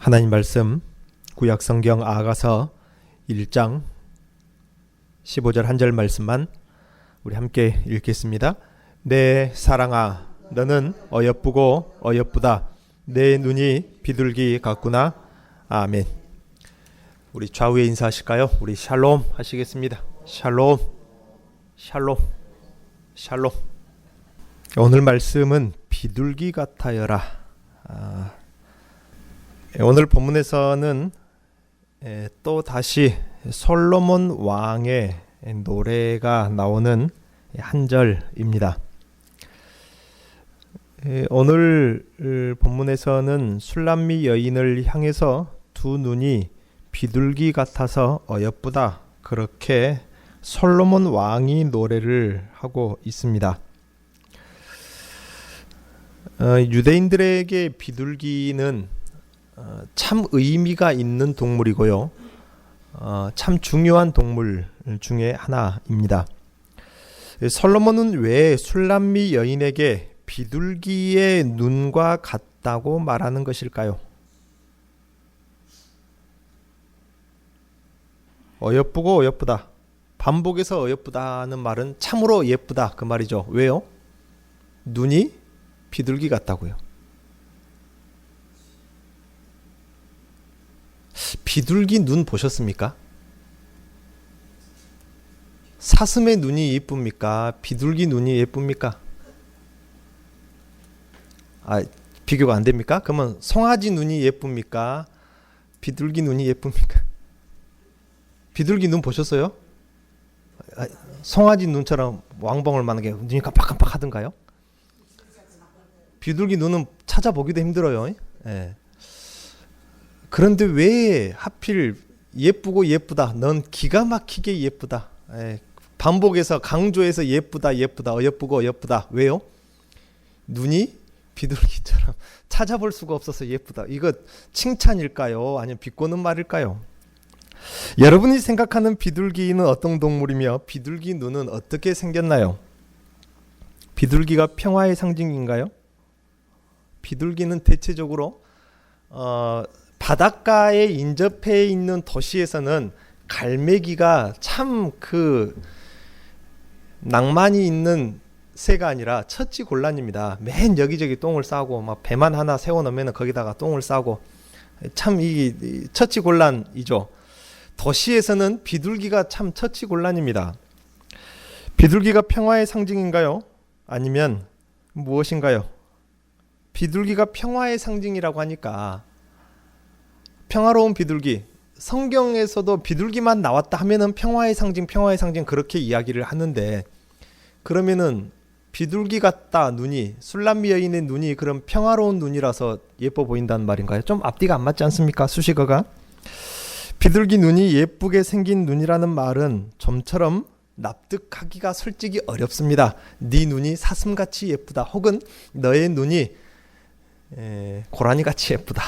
하나님 말씀 구약성경 아가서 1장 15절 한 절 말씀만 우리 함께 읽겠습니다. 내 사랑아 너는 어여쁘고 어여쁘다. 내 눈이 비둘기 같구나. 아멘. 우리 좌우에 인사하실까요? 우리 샬롬 하시겠습니다. 샬롬 샬롬 샬롬. 오늘 말씀은 비둘기 같아여라. 오늘 본문에서는 또 다시 솔로몬 왕의 노래가 나오는 한 절입니다. 오늘 본문에서는 술람미 여인을 향해서 두 눈이 비둘기 같아서 어여쁘다, 그렇게 솔로몬 왕이 노래를 하고 있습니다. 유대인들에게 비둘기는 참 의미가 있는 동물이고요. 참 중요한 동물 중에 하나입니다. 솔로몬은 왜 술람미 여인에게 비둘기의 눈과 같다고 말하는 것일까요? 어여쁘고 어여쁘다. 반복해서 어여쁘다는 말은 참으로 예쁘다 그 말이죠. 왜요? 눈이 비둘기 같다고요. 비둘기 눈 보셨습니까? 사슴의 눈이 예쁩니까? 비둘기 눈이 예쁩니까? 비교가 안 됩니까? 그러면 송아지 눈이 예쁩니까? 비둘기 눈이 예쁩니까? 비둘기 눈 보셨어요? 송아지 눈처럼 왕벙을 마는 게 눈이 깜빡깜빡 하던가요? 비둘기 눈은 찾아보기도 힘들어요. 예. 그런데 왜 하필 예쁘고 예쁘다, 넌 기가 막히게 예쁘다, 반복해서 강조해서 예쁘다 예쁘다 어여쁘고 어여쁘다, 왜요? 눈이 비둘기처럼 찾아볼 수가 없어서 예쁘다. 이거 칭찬일까요? 아니면 비꼬는 말일까요? 여러분이 생각하는 비둘기는 어떤 동물이며 비둘기 눈은 어떻게 생겼나요? 비둘기가 평화의 상징인가요? 비둘기는 대체적으로 바닷가에 인접해 있는 도시에서는 갈매기가 참 낭만이 있는 새가 아니라 처치곤란입니다. 맨 여기저기 똥을 싸고 막 배만 하나 세워놓으면 거기다가 똥을 싸고 참 이 처치곤란이죠. 도시에서는 비둘기가 참 처치곤란입니다. 비둘기가 평화의 상징인가요? 아니면 무엇인가요? 비둘기가 평화의 상징이라고 하니까 평화로운 비둘기, 성경에서도 비둘기만 나왔다 하면은 평화의 상징 그렇게 이야기를 하는데, 그러면은 비둘기 같다 눈이, 술람미 여인의 눈이 그럼 평화로운 눈이라서 예뻐 보인다는 말인가요? 좀 앞뒤가 안 맞지 않습니까? 수식어가. 비둘기 눈이 예쁘게 생긴 눈이라는 말은 좀처럼 납득하기가 솔직히 어렵습니다. 네 눈이 사슴같이 예쁘다, 혹은 너의 눈이 고라니같이 예쁘다,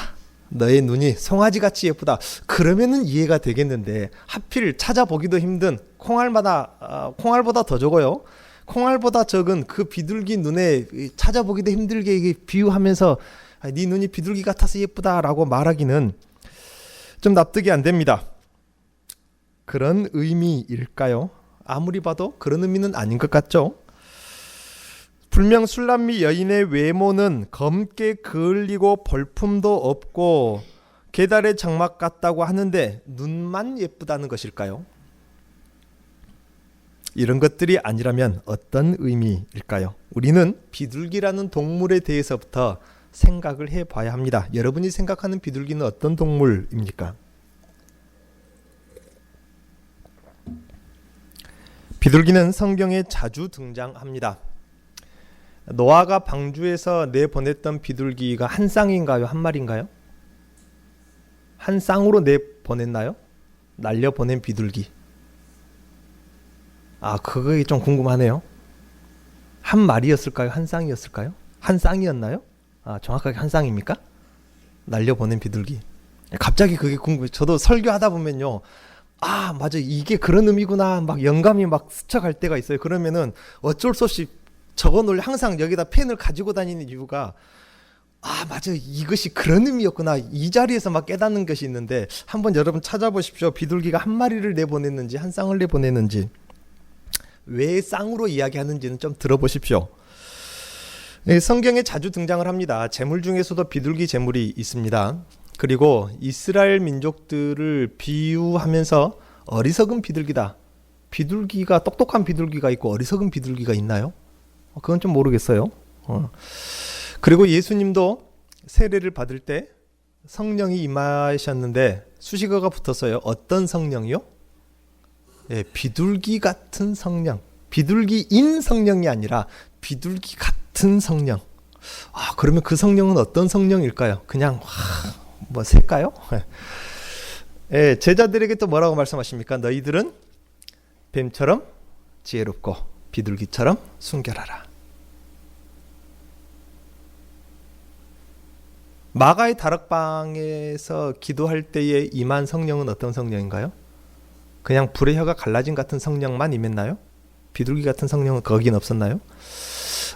너의 눈이 송아지같이 예쁘다, 그러면은 이해가 되겠는데 하필 찾아보기도 힘든 콩알보다 더 적어요. 콩알보다 적은 그 비둘기 눈에 찾아보기도 힘들게 비유하면서 네 눈이 비둘기 같아서 예쁘다라고 말하기는 좀 납득이 안 됩니다. 그런 의미일까요? 아무리 봐도 그런 의미는 아닌 것 같죠? 불명 술람미 여인의 외모는 검게 그을리고 볼품도 없고 계달의 장막 같다고 하는데 눈만 예쁘다는 것일까요? 이런 것들이 아니라면 어떤 의미일까요? 우리는 비둘기라는 동물에 대해서부터 생각을 해봐야 합니다. 여러분이 생각하는 비둘기는 어떤 동물입니까? 비둘기는 성경에 자주 등장합니다. 노아가 방주에서 내보냈던 비둘기가 한 쌍인가요? 한 마리인가요? 한 쌍으로 내보냈나요? 날려보낸 비둘기. 그게 좀 궁금하네요. 한 마리였을까요? 한 쌍이었을까요? 한 쌍이었나요? 정확하게 한 쌍입니까? 날려보낸 비둘기. 갑자기 그게 궁금해요. 저도 설교하다 보면요, 맞아, 이게 그런 의미구나, 막 영감이 막 스쳐갈 때가 있어요. 그러면은 어쩔 수 없이 적어놓을, 항상 여기다 펜을 가지고 다니는 이유가 아, 맞아요. 이것이 그런 의미였구나. 이 자리에서 막 깨닫는 것이 있는데 한번 여러분 찾아보십시오. 비둘기가 한 마리를 내보냈는지 한 쌍을 내보냈는지 왜 쌍으로 이야기하는지는 좀 들어보십시오. 성경에 자주 등장을 합니다. 제물 중에서도 비둘기 제물이 있습니다. 그리고 이스라엘 민족들을 비유하면서 어리석은 비둘기다. 비둘기가 똑똑한 비둘기가 있고 어리석은 비둘기가 있나요? 그건 좀 모르겠어요. 그리고 예수님도 세례를 받을 때 성령이 임하셨는데 수식어가 붙었어요. 어떤 성령이요? 예, 비둘기 같은 성령. 비둘기인 성령이 아니라 비둘기 같은 성령. 아, 그러면 그 성령은 어떤 성령일까요? 그냥 뭐 셀까요? 예, 제자들에게 또 뭐라고 말씀하십니까? 너희들은 뱀처럼 지혜롭고 비둘기처럼 순결하라. 마가의 다락방에서 기도할 때에 임한 성령은 어떤 성령인가요? 그냥 불의 혀가 갈라진 같은 성령만 임했나요? 비둘기 같은 성령은 거긴 없었나요?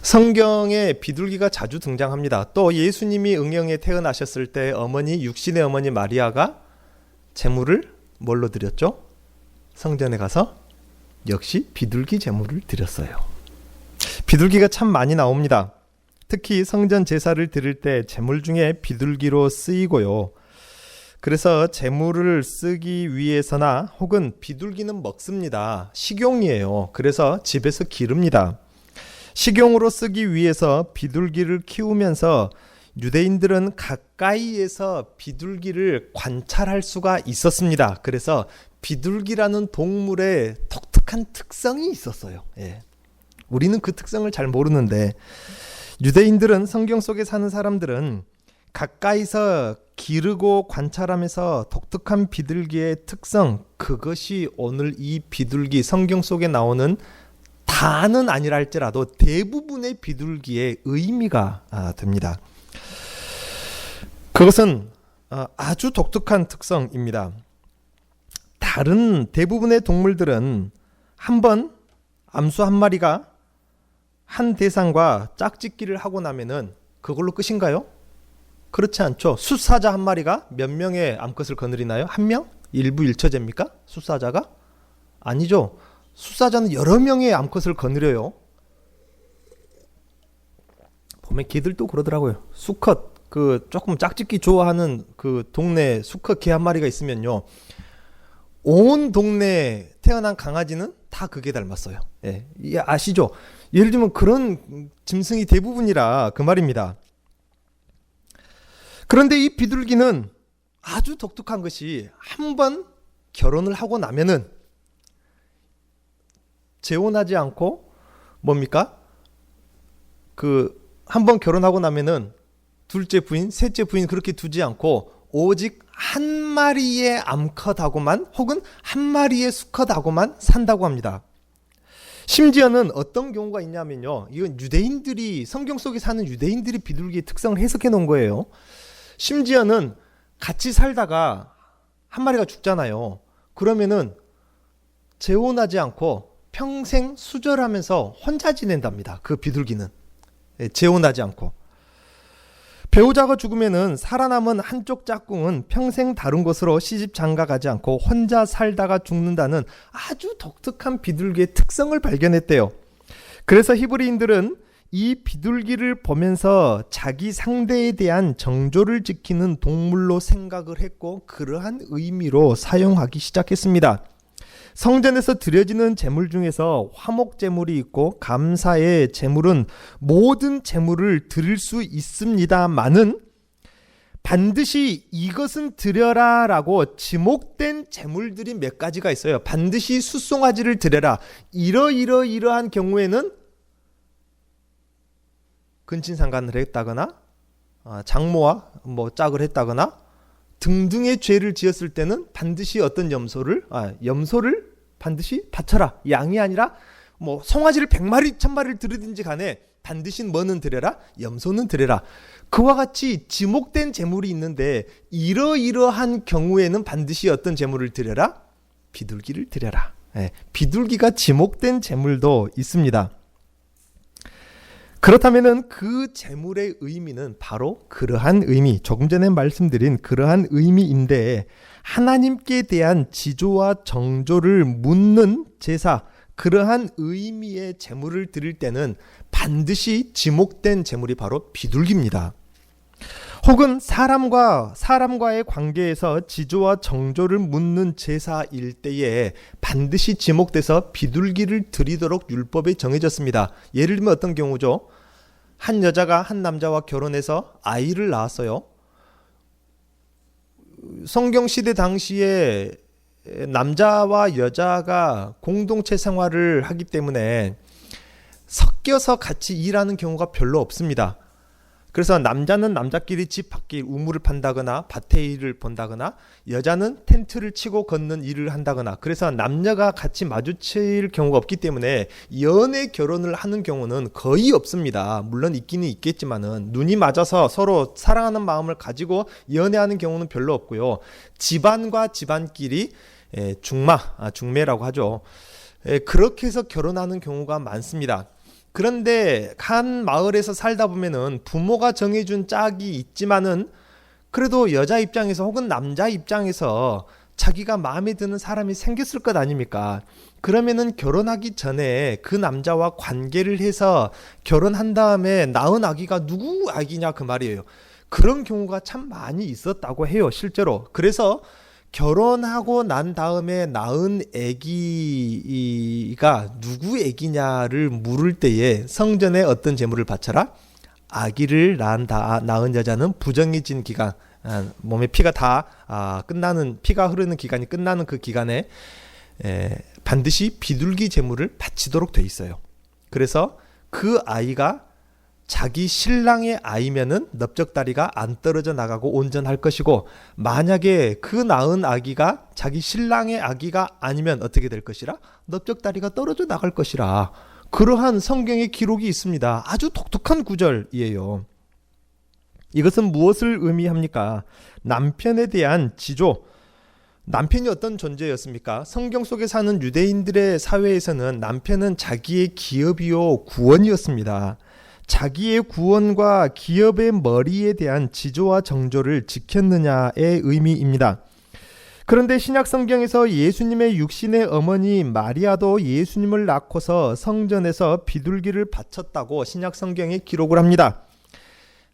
성경에 비둘기가 자주 등장합니다. 또 예수님이 응영에 태어나셨을 때 육신의 어머니 마리아가 제물을 뭘로 드렸죠? 성전에 가서 역시 비둘기 제물을 드렸어요. 비둘기가 참 많이 나옵니다. 특히 성전 제사를 드릴 때 제물 중에 비둘기로 쓰이고요. 그래서 제물을 쓰기 위해서나 혹은 비둘기는 먹습니다. 식용이에요. 그래서 집에서 기릅니다. 식용으로 쓰기 위해서 비둘기를 키우면서 유대인들은 가까이에서 비둘기를 관찰할 수가 있었습니다. 그래서 비둘기라는 동물의 독특한 특성이 있었어요. 예. 우리는 그 특성을 잘 모르는데 유대인들은 성경 속에 사는 사람들은 가까이서 기르고 관찰하면서 독특한 비둘기의 특성, 그것이 오늘 이 비둘기 성경 속에 나오는 다는 아니라 할지라도 대부분의 비둘기의 의미가 됩니다. 그것은 아주 독특한 특성입니다. 다른 대부분의 동물들은 한번 암수 한 마리가 한 대상과 짝짓기를 하고 나면은 그걸로 끝인가요? 그렇지 않죠. 숫사자 한 마리가 몇 명의 암컷을 거느리나요? 한 명? 일부 일처제입니까? 숫사자가? 아니죠. 숫사자는 여러 명의 암컷을 거느려요. 보면 개들도 그러더라고요. 수컷, 조금 짝짓기 좋아하는 동네 수컷 개 한 마리가 있으면요, 온 동네에 태어난 강아지는 다 그게 닮았어요. 예, 아시죠? 예를 들면 그런 짐승이 대부분이라 그 말입니다. 그런데 이 비둘기는 아주 독특한 것이 한번 결혼을 하고 나면은 재혼하지 않고 뭡니까? 한번 결혼하고 나면은 둘째 부인, 셋째 부인 그렇게 두지 않고 오직 한 마리의 암컷하고만 혹은 한 마리의 수컷하고만 산다고 합니다. 심지어는 어떤 경우가 있냐면요, 이건 성경 속에 사는 유대인들이 비둘기의 특성을 해석해 놓은 거예요. 심지어는 같이 살다가 한 마리가 죽잖아요. 그러면은 재혼하지 않고 평생 수절하면서 혼자 지낸답니다. 그 비둘기는. 재혼하지 않고. 배우자가 죽으면은 살아남은 한쪽 짝꿍은 평생 다른 곳으로 시집 장가 가지 않고 혼자 살다가 죽는다는 아주 독특한 비둘기의 특성을 발견했대요. 그래서 히브리인들은 이 비둘기를 보면서 자기 상대에 대한 정조를 지키는 동물로 생각을 했고 그러한 의미로 사용하기 시작했습니다. 성전에서 드려지는 제물 중에서 화목 제물이 있고 감사의 제물은 모든 제물을 드릴 수 있습니다만은 반드시 이것은 드려라 라고 지목된 제물들이 몇 가지가 있어요. 반드시 숫송아지를 드려라. 이러한 경우에는 근친상간을 했다거나 장모와 짝을 했다거나 등등의 죄를 지었을 때는 반드시 어떤 염소를 반드시 바쳐라. 양이 아니라 송아지를 100마리 1000마리를 드리든지 간에 반드시 뭐는 드려라? 염소는 드려라. 그와 같이 지목된 제물이 있는데 이러한 경우에는 반드시 어떤 제물을 드려라? 비둘기를 드려라. 비둘기가 지목된 제물도 있습니다. 그렇다면은 그 제물의 의미는 바로 그러한 의미, 조금 전에 말씀드린 그러한 의미인데, 하나님께 대한 지조와 정조를 묻는 제사, 그러한 의미의 제물을 드릴 때는 반드시 지목된 제물이 바로 비둘기입니다. 혹은 사람과의 관계에서 지조와 정조를 묻는 제사일 때에 반드시 지목돼서 비둘기를 드리도록 율법에 정해졌습니다. 예를 들면 어떤 경우죠? 한 여자가 한 남자와 결혼해서 아이를 낳았어요. 성경시대 당시에 남자와 여자가 공동체 생활을 하기 때문에 섞여서 같이 일하는 경우가 별로 없습니다. 그래서 남자는 남자끼리 집 밖에 우물을 판다거나 밭에 일을 본다거나, 여자는 텐트를 치고 걷는 일을 한다거나, 그래서 남녀가 같이 마주칠 경우가 없기 때문에 연애 결혼을 하는 경우는 거의 없습니다. 물론 있기는 있겠지만은 눈이 맞아서 서로 사랑하는 마음을 가지고 연애하는 경우는 별로 없고요. 집안과 집안끼리 중매라고 하죠. 그렇게 해서 결혼하는 경우가 많습니다. 그런데 한 마을에서 살다 보면은 부모가 정해준 짝이 있지만은 그래도 여자 입장에서 혹은 남자 입장에서 자기가 마음에 드는 사람이 생겼을 것 아닙니까? 그러면은 결혼하기 전에 그 남자와 관계를 해서 결혼한 다음에 낳은 아기가 누구 아기냐 그 말이에요. 그런 경우가 참 많이 있었다고 해요, 실제로. 그래서 결혼하고 난 다음에 낳은 아기가 누구 아기냐를 물을 때에 성전에 어떤 제물을 바쳐라? 아기를 낳은 여자는 부정해진 기간, 몸에 피가 다 끝나는, 피가 흐르는 기간이 끝나는 그 기간에 반드시 비둘기 제물을 바치도록 돼 있어요. 그래서 그 아이가 자기 신랑의 아이면은 넓적다리가 안 떨어져 나가고 온전할 것이고, 만약에 그 낳은 아기가 자기 신랑의 아기가 아니면 어떻게 될 것이라? 넓적다리가 떨어져 나갈 것이라. 그러한 성경의 기록이 있습니다. 아주 독특한 구절이에요. 이것은 무엇을 의미합니까? 남편에 대한 지조. 남편이 어떤 존재였습니까? 성경 속에 사는 유대인들의 사회에서는 남편은 자기의 기업이요 구원이었습니다. 자기의 구원과 기업의 머리에 대한 지조와 정조를 지켰느냐의 의미입니다. 그런데 신약 성경에서 예수님의 육신의 어머니 마리아도 예수님을 낳고서 성전에서 비둘기를 바쳤다고 신약 성경에 기록을 합니다.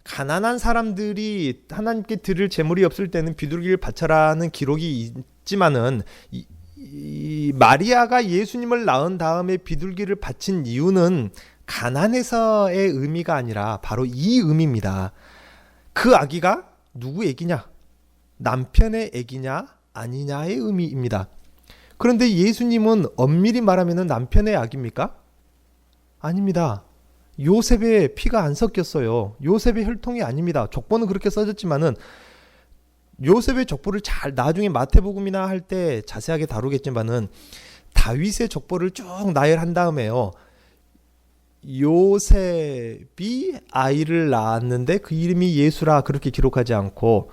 가난한 사람들이 하나님께 드릴 제물이 없을 때는 비둘기를 바쳐라는 기록이 있지만은 이 마리아가 예수님을 낳은 다음에 비둘기를 바친 이유는 가난해서의 의미가 아니라 바로 이 의미입니다. 그 아기가 누구 아기냐? 남편의 아기냐 아니냐의 의미입니다. 그런데 예수님은 엄밀히 말하면 남편의 아기입니까? 아닙니다. 요셉의 피가 안 섞였어요. 요셉의 혈통이 아닙니다. 족보는 그렇게 써졌지만은 요셉의 족보를 잘 나중에 마태복음이나 할 때 자세하게 다루겠지만은 다윗의 족보를 쭉 나열한 다음에요. 요셉이 아이를 낳았는데 그 이름이 예수라 그렇게 기록하지 않고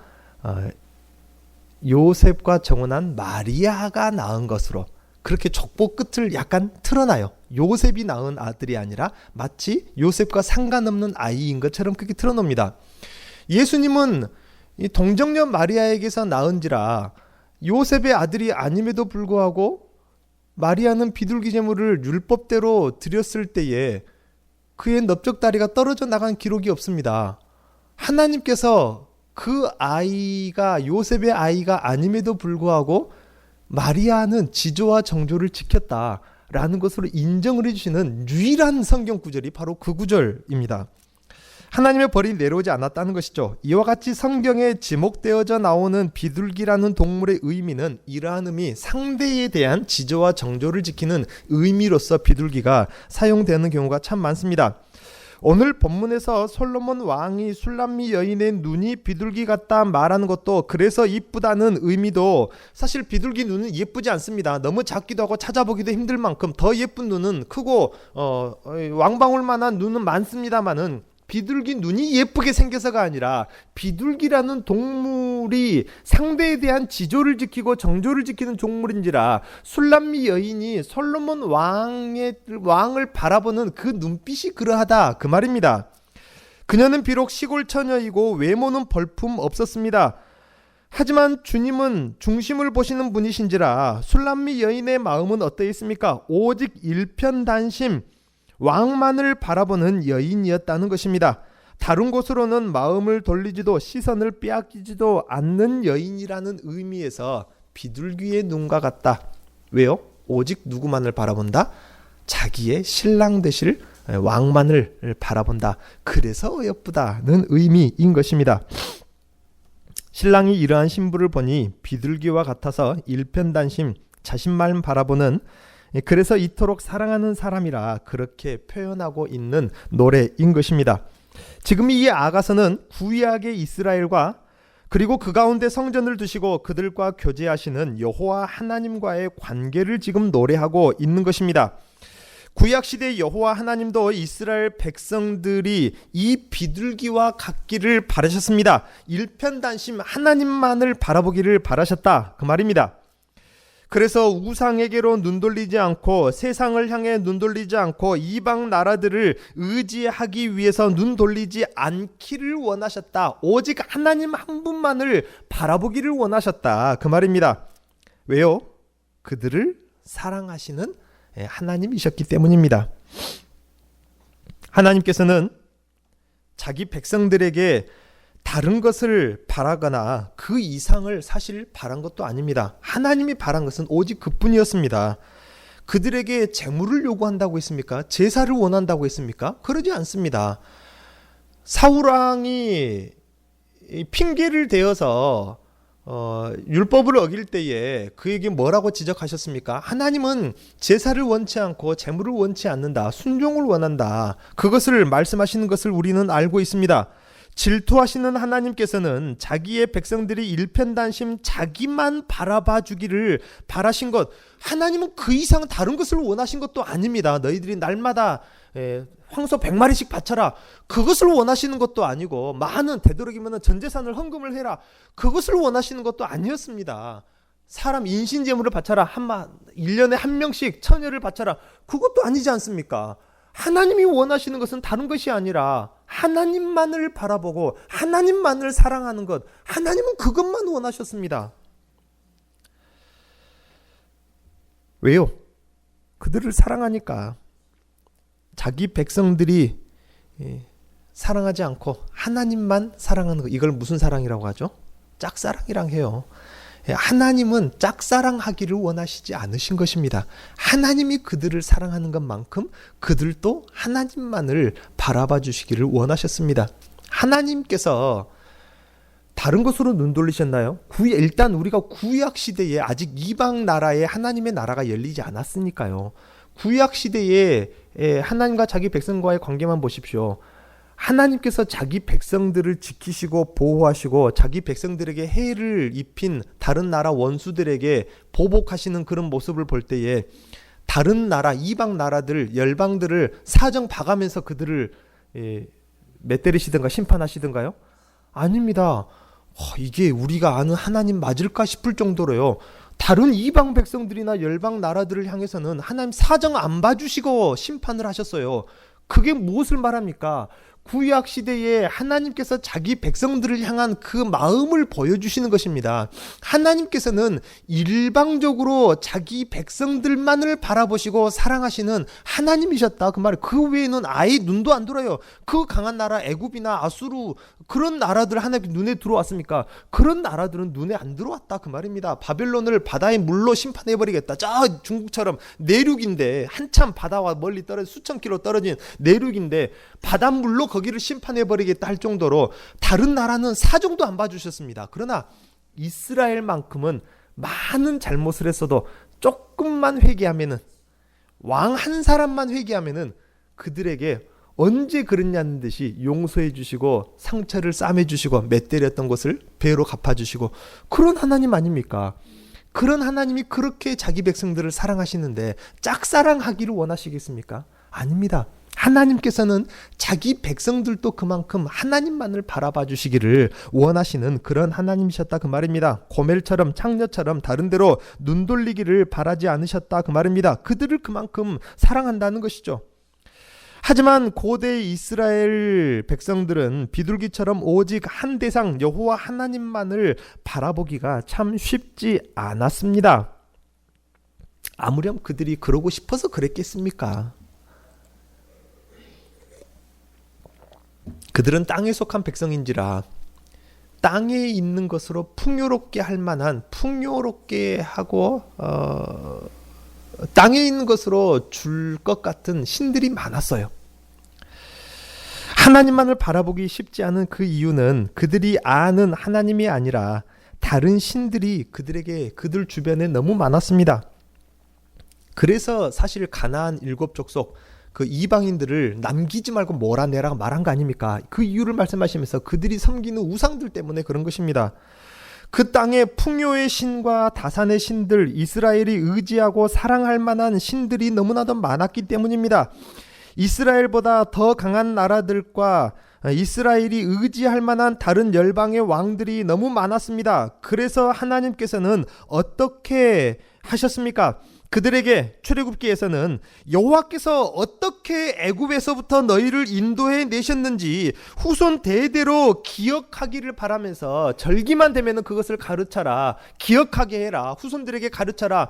요셉과 정혼한 마리아가 낳은 것으로 그렇게 족보 끝을 약간 틀어놔요. 요셉이 낳은 아들이 아니라 마치 요셉과 상관없는 아이인 것처럼 그렇게 틀어놓습니다. 예수님은 이 동정녀 마리아에게서 낳은지라 요셉의 아들이 아님에도 불구하고 마리아는 비둘기 제물을 율법대로 드렸을 때에 그의 넓적다리가 떨어져 나간 기록이 없습니다. 하나님께서 그 아이가 요셉의 아이가 아님에도 불구하고 마리아는 지조와 정조를 지켰다라는 것으로 인정을 해주시는 유일한 성경 구절이 바로 그 구절입니다. 하나님의 벌이 내려오지 않았다는 것이죠. 이와 같이 성경에 지목되어져 나오는 비둘기라는 동물의 의미는 이러한 의미, 상대에 대한 지조와 정조를 지키는 의미로서 비둘기가 사용되는 경우가 참 많습니다. 오늘 본문에서 솔로몬 왕이 술람미 여인의 눈이 비둘기 같다 말하는 것도 그래서 이쁘다는 의미도 사실 비둘기 눈은 예쁘지 않습니다. 너무 작기도 하고 찾아보기도 힘들 만큼 더 예쁜 눈은 크고 왕방울만한 눈은 많습니다만은 비둘기 눈이 예쁘게 생겨서가 아니라 비둘기라는 동물의 종물이 상대에 대한 지조를 지키고 정조를 지키는 종물인지라 술람미 여인이 솔로몬 왕을 바라보는 그 눈빛이 그러하다 그 말입니다. 그녀는 비록 시골 처녀이고 외모는 벌품 없었습니다. 하지만 주님은 중심을 보시는 분이신지라 술람미 여인의 마음은 어떠했습니까? 오직 일편단심 왕만을 바라보는 여인이었다는 것입니다. 다른 곳으로는 마음을 돌리지도 시선을 빼앗기지도 않는 여인이라는 의미에서 비둘기의 눈과 같다. 왜요? 오직 누구만을 바라본다? 자기의 신랑 되실 왕만을 바라본다. 그래서 어여쁘다는 의미인 것입니다. 신랑이 이러한 신부를 보니 비둘기와 같아서 일편단심 자신만 바라보는, 그래서 이토록 사랑하는 사람이라 그렇게 표현하고 있는 노래인 것입니다. 지금 이 아가서는 구약의 이스라엘과 그리고 그 가운데 성전을 두시고 그들과 교제하시는 여호와 하나님과의 관계를 지금 노래하고 있는 것입니다. 구약시대 여호와 하나님도 이스라엘 백성들이 이 비둘기와 같기를 바라셨습니다. 일편단심 하나님만을 바라보기를 바라셨다 그 말입니다. 그래서 우상에게로 눈 돌리지 않고 세상을 향해 눈 돌리지 않고 이방 나라들을 의지하기 위해서 눈 돌리지 않기를 원하셨다. 오직 하나님 한 분만을 바라보기를 원하셨다 그 말입니다. 왜요? 그들을 사랑하시는 하나님이셨기 때문입니다. 하나님께서는 자기 백성들에게 다른 것을 바라거나 그 이상을 사실 바란 것도 아닙니다. 하나님이 바란 것은 오직 그뿐이었습니다. 그들에게 재물을 요구한다고 했습니까? 제사를 원한다고 했습니까? 그러지 않습니다. 사울왕이 핑계를 대어서 율법을 어길 때에 그에게 뭐라고 지적하셨습니까? 하나님은 제사를 원치 않고 재물을 원치 않는다. 순종을 원한다. 그것을 말씀하시는 것을 우리는 알고 있습니다. 질투하시는 하나님께서는 자기의 백성들이 일편단심 자기만 바라봐 주기를 바라신 것, 하나님은 그 이상 다른 것을 원하신 것도 아닙니다. 너희들이 날마다 황소 100마리씩 바쳐라, 그것을 원하시는 것도 아니고, 많은 되도록이면 전재산을 헌금을 해라, 그것을 원하시는 것도 아니었습니다. 사람 인신제물을 바쳐라, 1년에 한 명씩 처녀를 바쳐라, 그것도 아니지 않습니까? 하나님이 원하시는 것은 다른 것이 아니라 하나님만을 바라보고 하나님만을 사랑하는 것, 하나님은 그것만 원하셨습니다. 왜요? 그들을 사랑하니까. 자기 백성들이 사랑하지 않고 하나님만 사랑하는 것, 이걸 무슨 사랑이라고 하죠? 짝사랑이랑 해요. 하나님은 짝사랑하기를 원하시지 않으신 것입니다. 하나님이 그들을 사랑하는 것만큼 그들도 하나님만을 바라봐 주시기를 원하셨습니다. 하나님께서 다른 것으로 눈 돌리셨나요? 일단 우리가 구약 시대에 아직 이방 나라에 하나님의 나라가 열리지 않았으니까요. 구약 시대에 하나님과 자기 백성과의 관계만 보십시오. 하나님께서 자기 백성들을 지키시고 보호하시고 자기 백성들에게 해를 입힌 다른 나라 원수들에게 보복하시는 그런 모습을 볼 때에 다른 나라, 이방 나라들, 열방들을 사정 봐가면서 그들을 맷때리시든가 심판하시든가요? 아닙니다. 이게 우리가 아는 하나님 맞을까 싶을 정도로요. 다른 이방 백성들이나 열방 나라들을 향해서는 하나님 사정 안 봐주시고 심판을 하셨어요. 그게 무엇을 말합니까? 구약 시대에 하나님께서 자기 백성들을 향한 그 마음을 보여주시는 것입니다. 하나님께서는 일방적으로 자기 백성들만을 바라보시고 사랑하시는 하나님이셨다 그 말이에요. 그 외에는 아예 눈도 안 돌아요. 그 강한 나라 애굽이나 아수르, 그런 나라들 하나님 눈에 들어왔습니까? 그런 나라들은 눈에 안 들어왔다 그 말입니다. 바벨론을 바다의 물로 심판해버리겠다. 저 중국처럼 내륙인데, 한참 바다와 멀리 떨어진 수천 킬로 떨어진 내륙인데 바닷물로 거기를 심판해버리겠다 할 정도로 다른 나라는 사정도 안 봐주셨습니다. 그러나 이스라엘만큼은 많은 잘못을 했어도 조금만 회개하면은, 왕 한 사람만 회개하면은 그들에게 언제 그랬냐는 듯이 용서해 주시고 상처를 싸매 주시고 맷때렸던 것을 배로 갚아 주시고, 그런 하나님 아닙니까? 그런 하나님이 그렇게 자기 백성들을 사랑하시는데 짝사랑하기를 원하시겠습니까? 아닙니다. 하나님께서는 자기 백성들도 그만큼 하나님만을 바라봐 주시기를 원하시는 그런 하나님이셨다 그 말입니다. 고멜처럼 창녀처럼 다른 데로 눈 돌리기를 바라지 않으셨다 그 말입니다. 그들을 그만큼 사랑한다는 것이죠. 하지만 고대 이스라엘 백성들은 비둘기처럼 오직 한 대상 여호와 하나님만을 바라보기가 참 쉽지 않았습니다. 아무렴 그들이 그러고 싶어서 그랬겠습니까? 그들은 땅에 속한 백성인지라 땅에 있는 것으로 풍요롭게 할 만한, 풍요롭게 하고 땅에 있는 것으로 줄 것 같은 신들이 많았어요. 하나님만을 바라보기 쉽지 않은 그 이유는 그들이 아는 하나님이 아니라 다른 신들이 그들 주변에 너무 많았습니다. 그래서 사실 가나안 7족속 그 이방인들을 남기지 말고 몰아내라 말한 거 아닙니까? 그 이유를 말씀하시면서 그들이 섬기는 우상들 때문에 그런 것입니다. 그 땅에 풍요의 신과 다산의 신들, 이스라엘이 의지하고 사랑할 만한 신들이 너무나도 많았기 때문입니다. 이스라엘보다 더 강한 나라들과 이스라엘이 의지할 만한 다른 열방의 왕들이 너무 많았습니다. 그래서 하나님께서는 어떻게 하셨습니까? 그들에게 출애굽기에서는 여호와께서 어떻게 애굽에서부터 너희를 인도해 내셨는지 후손 대대로 기억하기를 바라면서 절기만 되면 그것을 가르쳐라. 기억하게 해라. 후손들에게 가르쳐라.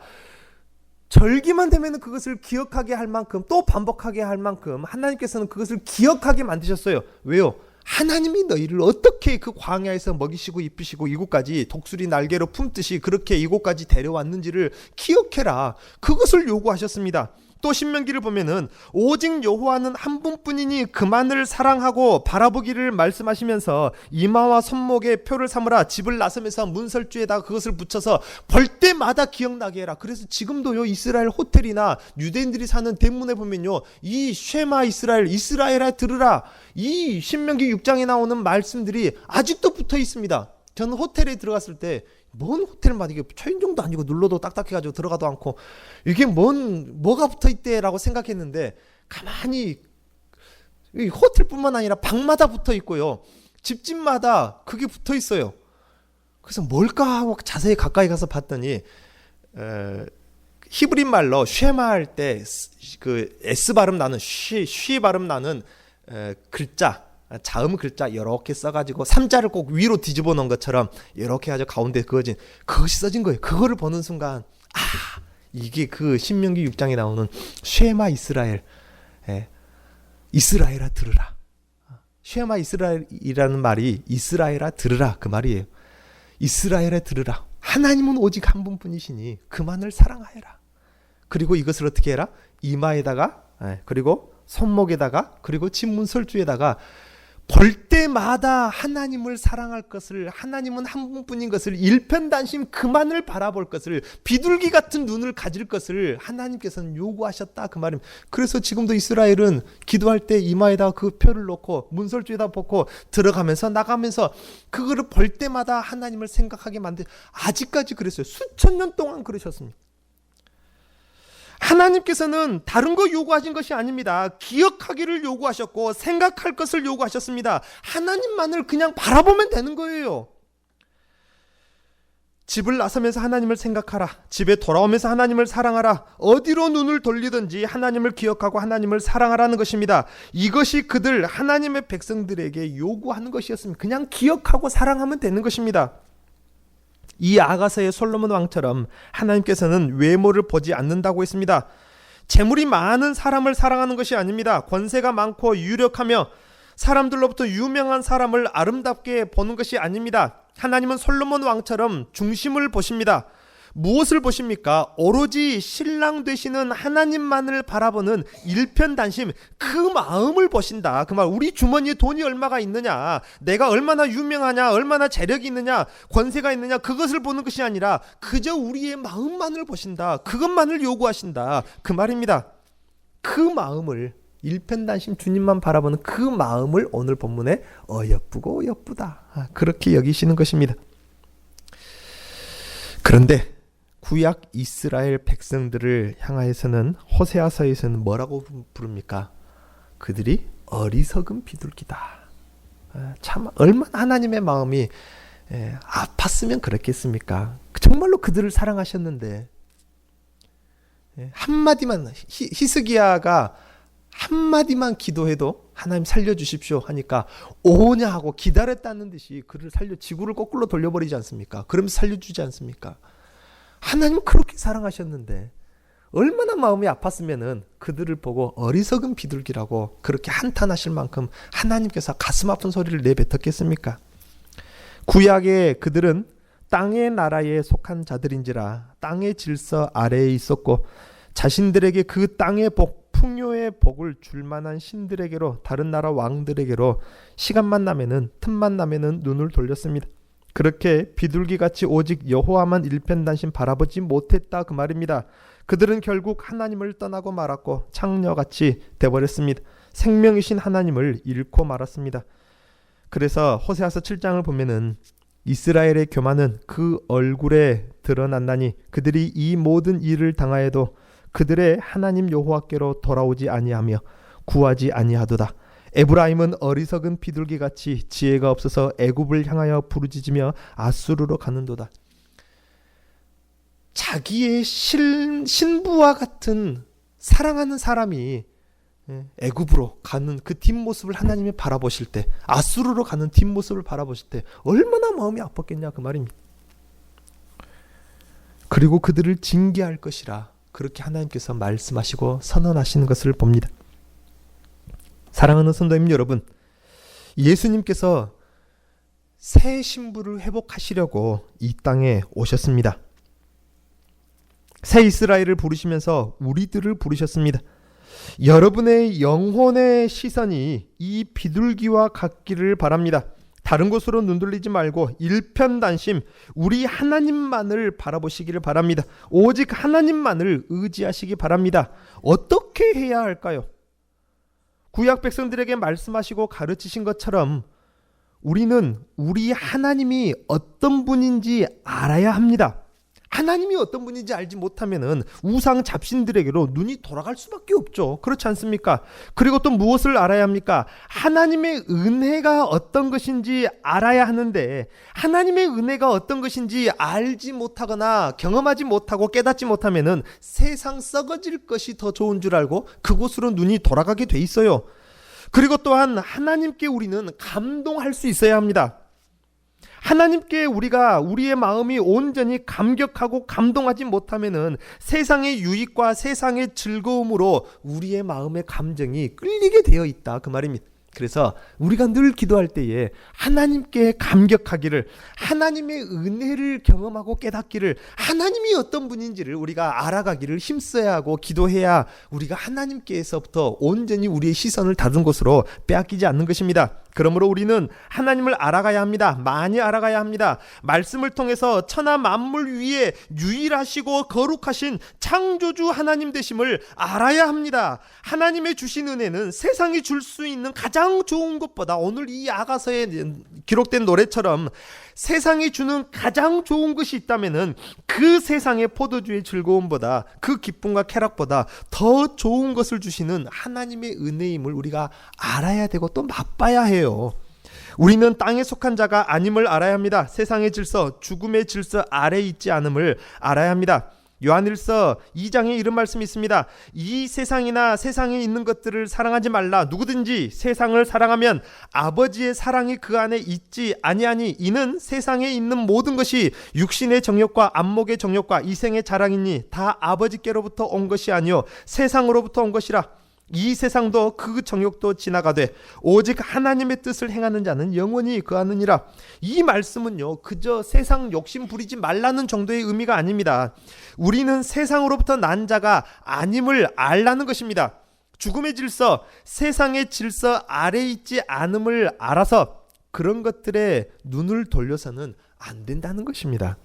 절기만 되면 그것을 기억하게 할 만큼 또 반복하게 할 만큼 하나님께서는 그것을 기억하게 만드셨어요. 왜요? 하나님이 너희를 어떻게 그 광야에서 먹이시고 입히시고 이곳까지 독수리 날개로 품듯이 그렇게 이곳까지 데려왔는지를 기억해라. 그것을 요구하셨습니다. 또 신명기를 보면은 오직 여호와는 한 분뿐이니 그만을 사랑하고 바라보기를 말씀하시면서 이마와 손목에 표를 삼으라. 집을 나서면서 문설주에다가 그것을 붙여서 볼 때마다 기억나게 해라. 그래서 지금도요 이스라엘 호텔이나 유대인들이 사는 대문에 보면요 이 쉐마 이스라엘아 들으라, 이 신명기 6장에 나오는 말씀들이 아직도 붙어 있습니다. 저는 호텔에 들어갔을 때 뭔 호텔만 이게 초인종도 아니고 눌러도 딱딱해가지고 들어가도 않고 이게 뭐가 붙어있대 라고 생각했는데 가만히 호텔뿐만 아니라 방마다 붙어 있고요 집집마다 그게 붙어 있어요. 그래서 뭘까 하고 자세히 가까이 가서 봤더니 히브리 말로 쉐마 할 때 그 S 발음 나는 쉬 발음 나는 글자, 자음 글자 이렇게 써가지고 3자를 꼭 위로 뒤집어 놓은 것처럼 이렇게 아주 가운데 그것이 써진 거예요. 그거를 보는 순간 이게 그 신명기 6장에 나오는 쉐마 이스라엘, 이스라엘아 들으라. 쉐마 이스라엘이라는 말이 이스라엘아 들으라 그 말이에요. 이스라엘아 들으라. 하나님은 오직 한 분뿐이시니 그만을 사랑하여라. 그리고 이것을 어떻게 해라? 이마에다가 그리고 손목에다가 그리고 집문설주에다가 볼 때마다 하나님을 사랑할 것을, 하나님은 한 분뿐인 것을, 일편단심 그만을 바라볼 것을, 비둘기 같은 눈을 가질 것을 하나님께서는 요구하셨다 그 말입니다. 그래서 지금도 이스라엘은 기도할 때 이마에다 그 표를 놓고 문설주에다 놓고 들어가면서 나가면서 그거를 볼 때마다 하나님을 생각하게 만든, 아직까지 그랬어요. 수천 년 동안 그러셨습니다. 하나님께서는 다른 거 요구하신 것이 아닙니다. 기억하기를 요구하셨고 생각할 것을 요구하셨습니다. 하나님만을 그냥 바라보면 되는 거예요. 집을 나서면서 하나님을 생각하라. 집에 돌아오면서 하나님을 사랑하라. 어디로 눈을 돌리든지 하나님을 기억하고 하나님을 사랑하라는 것입니다. 이것이 그들 하나님의 백성들에게 요구하는 것이었습니다. 그냥 기억하고 사랑하면 되는 것입니다. 이 아가서의 솔로몬 왕처럼 하나님께서는 외모를 보지 않는다고 했습니다. 재물이 많은 사람을 사랑하는 것이 아닙니다. 권세가 많고 유력하며 사람들로부터 유명한 사람을 아름답게 보는 것이 아닙니다. 하나님은 솔로몬 왕처럼 중심을 보십니다. 무엇을 보십니까? 오로지 신랑 되시는 하나님만을 바라보는 일편단심, 그 마음을 보신다. 그 말, 우리 주머니에 돈이 얼마가 있느냐, 내가 얼마나 유명하냐, 얼마나 재력이 있느냐, 권세가 있느냐, 그것을 보는 것이 아니라 그저 우리의 마음만을 보신다. 그것만을 요구하신다 그 말입니다. 그 마음을, 일편단심 주님만 바라보는 그 마음을 오늘 본문에 어여쁘고 어여쁘다 그렇게 여기시는 것입니다. 그런데 구약 이스라엘 백성들을 향하여서는 호세아서에서는 뭐라고 부릅니까? 그들이 어리석은 비둘기다. 참 얼마나 하나님의 마음이 아팠으면 그랬겠습니까? 정말로 그들을 사랑하셨는데 한마디만 히스기야가 한마디만 기도해도 하나님 살려주십시오 하니까 오냐 하고 기다렸다는 듯이 그를 지구를 거꾸로 돌려버리지 않습니까? 그러면서 살려주지 않습니까? 하나님은 그렇게 사랑하셨는데 얼마나 마음이 아팠으면은 그들을 보고 어리석은 비둘기라고 그렇게 한탄하실 만큼 하나님께서 가슴 아픈 소리를 내뱉었겠습니까? 구약의 그들은 땅의 나라에 속한 자들인지라 땅의 질서 아래에 있었고 자신들에게 그 땅의 복, 풍요의 복을 줄 만한 신들에게로 다른 나라 왕들에게로 시간만 나면은 틈만 나면은 눈을 돌렸습니다. 그렇게 비둘기같이 오직 여호와만 일편단심 바라보지 못했다 그 말입니다. 그들은 결국 하나님을 떠나고 말았고 창녀같이 돼버렸습니다. 생명이신 하나님을 잃고 말았습니다. 그래서 호세아서 7장을 보면은 이스라엘의 교만은 그 얼굴에 드러났나니 그들이 이 모든 일을 당하여도 그들의 하나님 여호와께로 돌아오지 아니하며 구하지 아니하도다. 에브라임은 어리석은 비둘기같이 지혜가 없어서 애굽을 향하여 부르짖으며 아수르로 가는도다. 자기의 신부와 같은 사랑하는 사람이 애굽으로 가는 그 뒷모습을 하나님이 바라보실 때, 아수르로 가는 뒷모습을 바라보실 때 얼마나 마음이 아팠겠냐 그 말입니다. 그리고 그들을 징계할 것이라 그렇게 하나님께서 말씀하시고 선언하시는 것을 봅니다. 사랑하는 성도님 여러분, 예수님께서 새 신부를 회복하시려고 이 땅에 오셨습니다. 새 이스라엘을 부르시면서 우리들을 부르셨습니다. 여러분의 영혼의 시선이 이 비둘기와 같기를 바랍니다. 다른 곳으로 눈 돌리지 말고 일편단심 우리 하나님만을 바라보시기를 바랍니다. 오직 하나님만을 의지하시기 바랍니다. 어떻게 해야 할까요? 구약 백성들에게 말씀하시고 가르치신 것처럼 우리는 우리 하나님이 어떤 분인지 알아야 합니다. 하나님이 어떤 분인지 알지 못하면은 우상 잡신들에게로 눈이 돌아갈 수밖에 없죠. 그렇지 않습니까? 그리고 또 무엇을 알아야 합니까? 하나님의 은혜가 어떤 것인지 알아야 하는데 하나님의 은혜가 어떤 것인지 알지 못하거나 경험하지 못하고 깨닫지 못하면은 세상 썩어질 것이 더 좋은 줄 알고 그곳으로 눈이 돌아가게 돼 있어요. 그리고 또한 하나님께 우리는 감동할 수 있어야 합니다. 하나님께 우리의 마음이 온전히 감격하고 감동하지 못하면은 세상의 유익과 세상의 즐거움으로 우리의 마음의 감정이 끌리게 되어 있다 그 말입니다. 그래서 우리가 늘 기도할 때에 하나님께 감격하기를, 하나님의 은혜를 경험하고 깨닫기를, 하나님이 어떤 분인지를 우리가 알아가기를 힘써야 하고 기도해야 우리가 하나님께서부터 온전히 우리의 시선을 다른 곳으로 빼앗기지 않는 것입니다. 그러므로 우리는 하나님을 알아가야 합니다. 많이 알아가야 합니다. 말씀을 통해서 천하 만물 위에 유일하시고 거룩하신 창조주 하나님 되심을 알아야 합니다. 하나님의 주신 은혜는 세상이 줄 수 있는 가장 좋은 것보다, 오늘 이 아가서에 기록된 노래처럼 세상이 주는 가장 좋은 것이 있다면은 그 세상의 포도주의 즐거움보다, 그 기쁨과 쾌락보다 더 좋은 것을 주시는 하나님의 은혜임을 우리가 알아야 되고 또 맛봐야 해요. 우리는 땅에 속한 자가 아님을 알아야 합니다. 세상의 질서, 죽음의 질서 아래에 있지 않음을 알아야 합니다. 요한일서 2장에 이런 말씀이 있습니다. 이 세상이나 세상에 있는 것들을 사랑하지 말라. 누구든지 세상을 사랑하면 아버지의 사랑이 그 안에 있지 아니하니 이는 세상에 있는 모든 것이 육신의 정욕과 안목의 정욕과 이생의 자랑이니 다 아버지께로부터 온 것이 아니요 세상으로부터 온 것이라. 이 세상도 그 정욕도 지나가되 오직 하나님의 뜻을 행하는 자는 영원히 거하느니라. 이 말씀은요 그저 세상 욕심 부리지 말라는 정도의 의미가 아닙니다. 우리는 세상으로부터 난 자가 아님을 알라는 것입니다. 죽음의 질서, 세상의 질서 아래에 있지 않음을 알아서 그런 것들에 눈을 돌려서는 안 된다는 것입니다.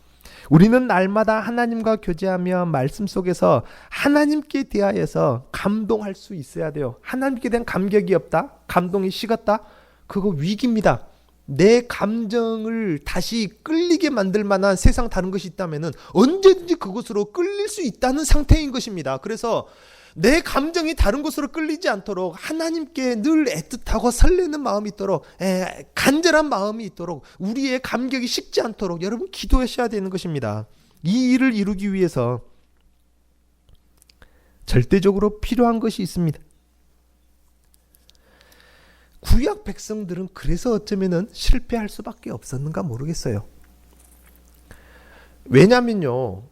우리는 날마다 하나님과 교제하며 말씀 속에서 하나님께 대하여서 감동할 수 있어야 돼요. 하나님께 대한 감격이 없다, 감동이 식었다, 그거 위기입니다. 내 감정을 다시 끌리게 만들 만한 세상 다른 것이 있다면 언제든지 그곳으로 끌릴 수 있다는 상태인 것입니다. 그래서 내 감정이 다른 곳으로 끌리지 않도록 하나님께 늘 애틋하고 설레는 마음이 있도록, 간절한 마음이 있도록, 우리의 감격이 식지 않도록 여러분 기도하셔야 되는 것입니다. 이 일을 이루기 위해서 절대적으로 필요한 것이 있습니다. 구약 백성들은 그래서 어쩌면은 실패할 수밖에 없었는가 모르겠어요. 왜냐면요,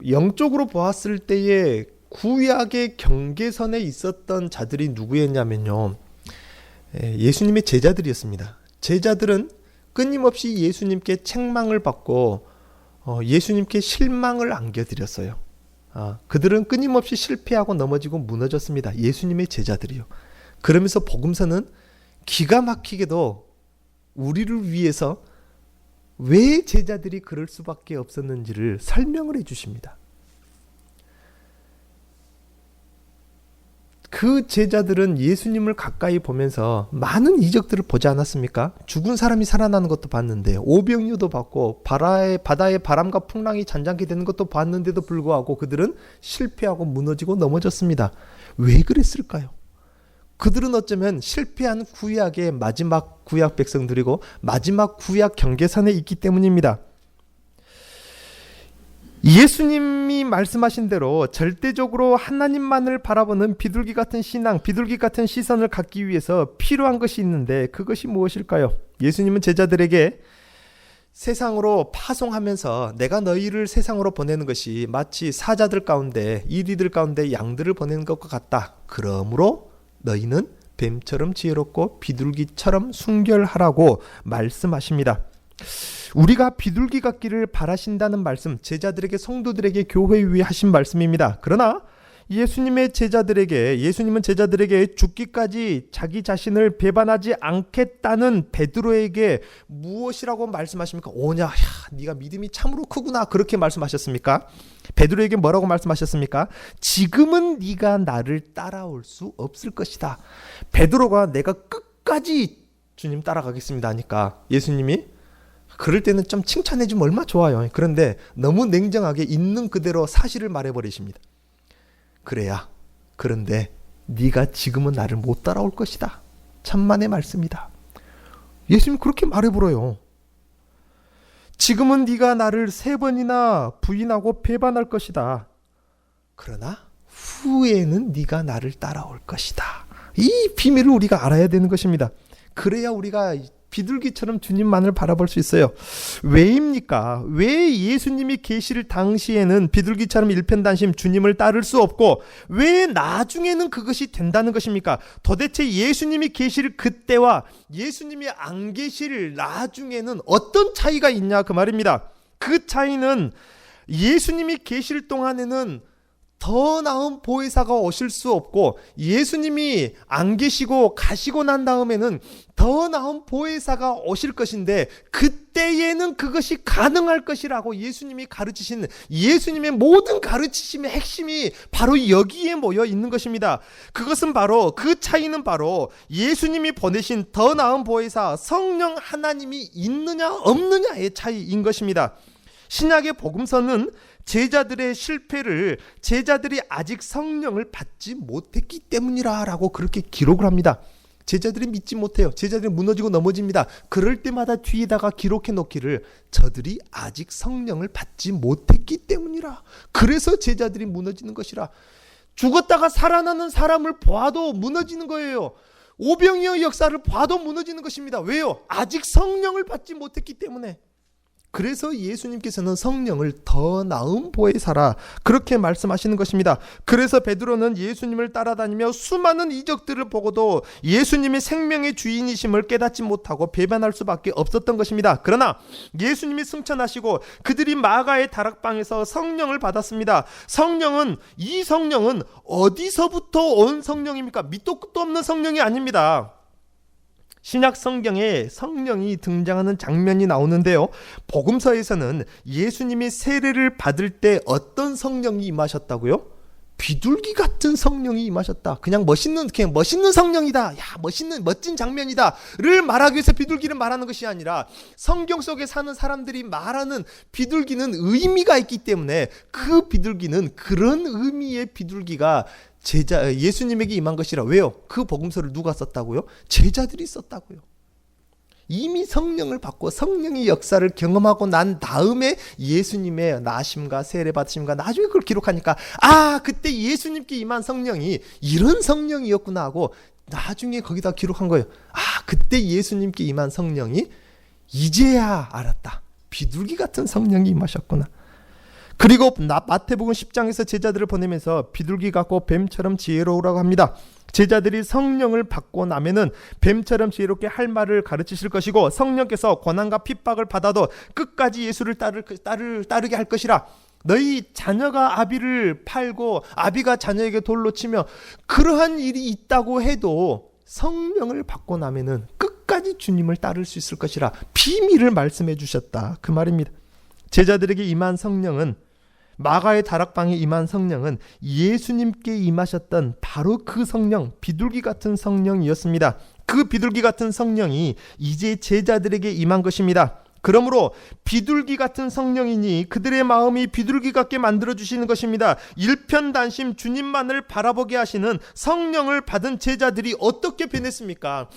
영적으로 보았을 때에 구약의 경계선에 있었던 자들이 누구였냐면요, 예수님의 제자들이었습니다. 제자들은 끊임없이 예수님께 책망을 받고 예수님께 실망을 안겨드렸어요. 그들은 끊임없이 실패하고 넘어지고 무너졌습니다. 예수님의 제자들이요. 그러면서 복음서는 기가 막히게도 우리를 위해서 왜 제자들이 그럴 수밖에 없었는지를 설명을 해주십니다. 그 제자들은 예수님을 가까이 보면서 많은 이적들을 보지 않았습니까? 죽은 사람이 살아나는 것도 봤는데, 오병이어도 봤고, 바다에 바람과 풍랑이 잔잔케 되는 것도 봤는데도 불구하고 그들은 실패하고 무너지고 넘어졌습니다. 왜 그랬을까요? 그들은 어쩌면 실패한 구약의 마지막 구약 백성들이고 마지막 구약 경계선에 있기 때문입니다. 예수님이 말씀하신 대로 절대적으로 하나님만을 바라보는 비둘기 같은 신앙, 비둘기 같은 시선을 갖기 위해서 필요한 것이 있는데 그것이 무엇일까요? 예수님은 제자들에게 세상으로 파송하면서 내가 너희를 세상으로 보내는 것이 마치 사자들 가운데, 이리들 가운데 양들을 보내는 것과 같다. 그러므로 너희는 뱀처럼 지혜롭고 비둘기처럼 순결하라고 말씀하십니다. 우리가 비둘기 같기를 바라신다는 말씀, 제자들에게, 성도들에게, 교회 위에 하신 말씀입니다. 그러나 예수님은 제자들에게 죽기까지 자기 자신을 배반하지 않겠다는 베드로에게 무엇이라고 말씀하십니까? 오냐, 네가 믿음이 참으로 크구나, 그렇게 말씀하셨습니까? 베드로에게 뭐라고 말씀하셨습니까? 지금은 네가 나를 따라올 수 없을 것이다. 베드로가 내가 끝까지 주님 따라가겠습니다 하니까 예수님이 그럴 때는 좀 칭찬해 주면 얼마나 좋아요. 그런데 너무 냉정하게 있는 그대로 사실을 말해버리십니다. 그런데 네가 지금은 나를 못 따라올 것이다. 천만의 말씀이다. 예수님 그렇게 말해버려요. 지금은 네가 나를 3번이나 부인하고 배반할 것이다. 그러나 후에는 네가 나를 따라올 것이다. 이 비밀을 우리가 알아야 되는 것입니다. 그래야 우리가 비둘기처럼 주님만을 바라볼 수 있어요. 왜입니까? 왜 예수님이 계실 당시에는 비둘기처럼 일편단심 주님을 따를 수 없고 왜 나중에는 그것이 된다는 것입니까? 도대체 예수님이 계실 그때와 예수님이 안 계실 나중에는 어떤 차이가 있냐 그 말입니다. 그 차이는 예수님이 계실 동안에는 더 나은 보혜사가 오실 수 없고 예수님이 안 계시고 가시고 난 다음에는 더 나은 보혜사가 오실 것인데 그때에는 그것이 가능할 것이라고 예수님이 가르치신 예수님의 모든 가르치심의 핵심이 바로 여기에 모여 있는 것입니다. 그것은 바로 그 차이는 바로 예수님이 보내신 더 나은 보혜사 성령 하나님이 있느냐 없느냐의 차이인 것입니다. 신약의 복음서는 제자들의 실패를 제자들이 아직 성령을 받지 못했기 때문이라고 그렇게 기록을 합니다. 제자들이 믿지 못해요. 제자들이 무너지고 넘어집니다. 그럴 때마다 뒤에다가 기록해 놓기를 저들이 아직 성령을 받지 못했기 때문이라. 그래서 제자들이 무너지는 것이라. 죽었다가 살아나는 사람을 봐도 무너지는 거예요. 오병이어 역사를 봐도 무너지는 것입니다. 왜요? 아직 성령을 받지 못했기 때문에. 그래서 예수님께서는 성령을 더 나은 보혜사라 그렇게 말씀하시는 것입니다. 그래서 베드로는 예수님을 따라다니며 수많은 이적들을 보고도 예수님이 생명의 주인이심을 깨닫지 못하고 배반할 수밖에 없었던 것입니다. 그러나 예수님이 승천하시고 그들이 마가의 다락방에서 성령을 받았습니다. 이 성령은 어디서부터 온 성령입니까? 밑도 끝도 없는 성령이 아닙니다. 신약 성경에 성령이 등장하는 장면이 나오는데요. 복음서에서는 예수님이 세례를 받을 때 어떤 성령이 임하셨다고요? 비둘기 같은 성령이 임하셨다. 그냥 멋있는 성령이다. 야, 멋진 장면이다를 말하기 위해서 비둘기를 말하는 것이 아니라 성경 속에 사는 사람들이 말하는 비둘기는 의미가 있기 때문에 그 비둘기는 그런 의미의 비둘기가 예수님에게 임한 것이라. 왜요? 그 복음서를 누가 썼다고요? 제자들이 썼다고요. 이미 성령을 받고 성령의 역사를 경험하고 난 다음에 예수님의 나심과 세례 받으심과 나중에 그걸 기록하니까 그때 예수님께 임한 성령이 이런 성령이었구나 하고 나중에 거기다 기록한 거예요. 그때 예수님께 임한 성령이 이제야 알았다. 비둘기 같은 성령이 임하셨구나. 그리고 마태복음 10장에서 제자들을 보내면서 비둘기 같고 뱀처럼 지혜로우라고 합니다. 제자들이 성령을 받고 나면은 뱀처럼 지혜롭게 할 말을 가르치실 것이고 성령께서 고난과 핍박을 받아도 끝까지 예수를 따르게 할 것이라. 너희 자녀가 아비를 팔고 아비가 자녀에게 돌로 치며 그러한 일이 있다고 해도 성령을 받고 나면은 끝까지 주님을 따를 수 있을 것이라 비밀을 말씀해 주셨다. 그 말입니다. 제자들에게 임한 성령은, 마가의 다락방에 임한 성령은 예수님께 임하셨던 바로 그 성령, 비둘기 같은 성령이었습니다. 그 비둘기 같은 성령이 이제 제자들에게 임한 것입니다. 그러므로 비둘기 같은 성령이니 그들의 마음이 비둘기 같게 만들어주시는 것입니다. 일편단심 주님만을 바라보게 하시는 성령을 받은 제자들이 어떻게 변했습니까?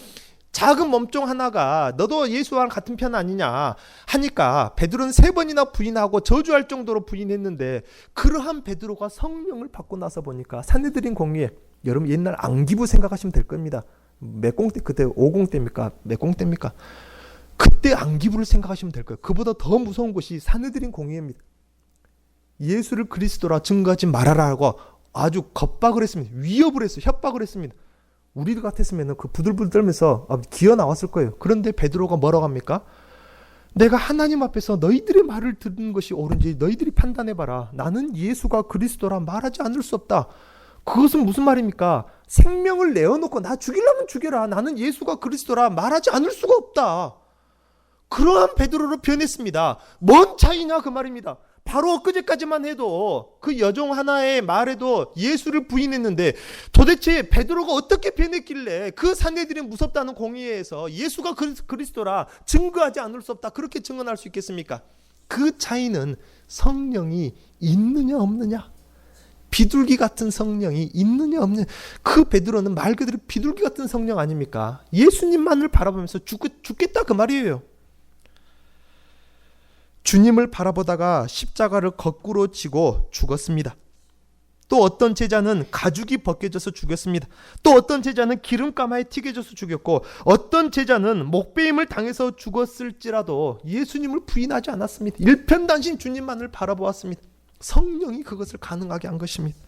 작은 몸종 하나가 너도 예수와 같은 편 아니냐 하니까 베드로는 3번이나 부인하고 저주할 정도로 부인했는데, 그러한 베드로가 성령을 받고 나서 보니까 산헤드린 공의회, 여러분 옛날 안기부 생각하시면 될 겁니다. 몇 공대, 그때 50대입니까? 몇 공대입니까? 그때 안기부를 생각하시면 될 거예요. 그보다 더 무서운 것이 산헤드린 공의회입니다. 예수를 그리스도라 증거하지 말아라 하고 아주 겁박을 했습니다. 위협을 했어요. 협박을 했습니다. 우리들 같았으면 그 부들부들 떨면서 기어 나왔을 거예요. 그런데 베드로가 뭐라고 합니까? 내가 하나님 앞에서 너희들의 말을 듣는 것이 옳은지 너희들이 판단해봐라. 나는 예수가 그리스도라 말하지 않을 수 없다. 그것은 무슨 말입니까? 생명을 내어놓고 나 죽이려면 죽여라. 나는 예수가 그리스도라 말하지 않을 수가 없다. 그러한 베드로로 변했습니다. 뭔 차이냐 그 말입니다. 바로 엊그제까지만 해도 그 여종 하나의 말에도 예수를 부인했는데 도대체 베드로가 어떻게 변했길래 그 산헤드린 무섭다는 공의회에서 예수가 그리스도라 증거하지 않을 수 없다 그렇게 증언할 수 있겠습니까? 그 차이는 성령이 있느냐 없느냐, 비둘기 같은 성령이 있느냐 없느냐. 그 베드로는 말 그대로 비둘기 같은 성령 아닙니까? 예수님만을 바라보면서 죽겠다 그 말이에요. 주님을 바라보다가 십자가를 거꾸로 지고 죽었습니다. 또 어떤 제자는 가죽이 벗겨져서 죽였습니다. 또 어떤 제자는 기름가마에 튀겨져서 죽였고, 어떤 제자는 목베임을 당해서 죽었을지라도 예수님을 부인하지 않았습니다. 일편단심 주님만을 바라보았습니다. 성령이 그것을 가능하게 한 것입니다.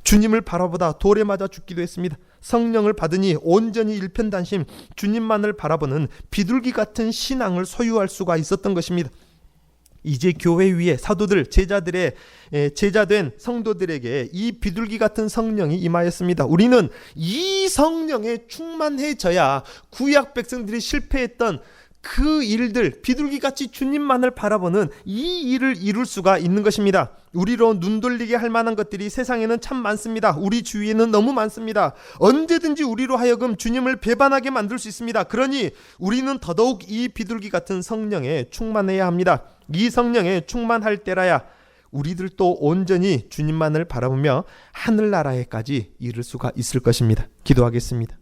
주님을 바라보다 돌에 맞아 죽기도 했습니다. 성령을 받으니 온전히 일편단심 주님만을 바라보는 비둘기 같은 신앙을 소유할 수가 있었던 것입니다. 이제 교회 위에 사도들, 제자된 성도들에게 이 비둘기 같은 성령이 임하였습니다. 우리는 이 성령에 충만해져야 구약 백성들이 실패했던 그 일들, 비둘기같이 주님만을 바라보는 이 일을 이룰 수가 있는 것입니다. 우리로 눈 돌리게 할 만한 것들이 세상에는 참 많습니다. 우리 주위에는 너무 많습니다. 언제든지 우리로 하여금 주님을 배반하게 만들 수 있습니다. 그러니 우리는 더더욱 이 비둘기 같은 성령에 충만해야 합니다. 이 성령에 충만할 때라야 우리들도 온전히 주님만을 바라보며 하늘나라에까지 이를 수가 있을 것입니다. 기도하겠습니다.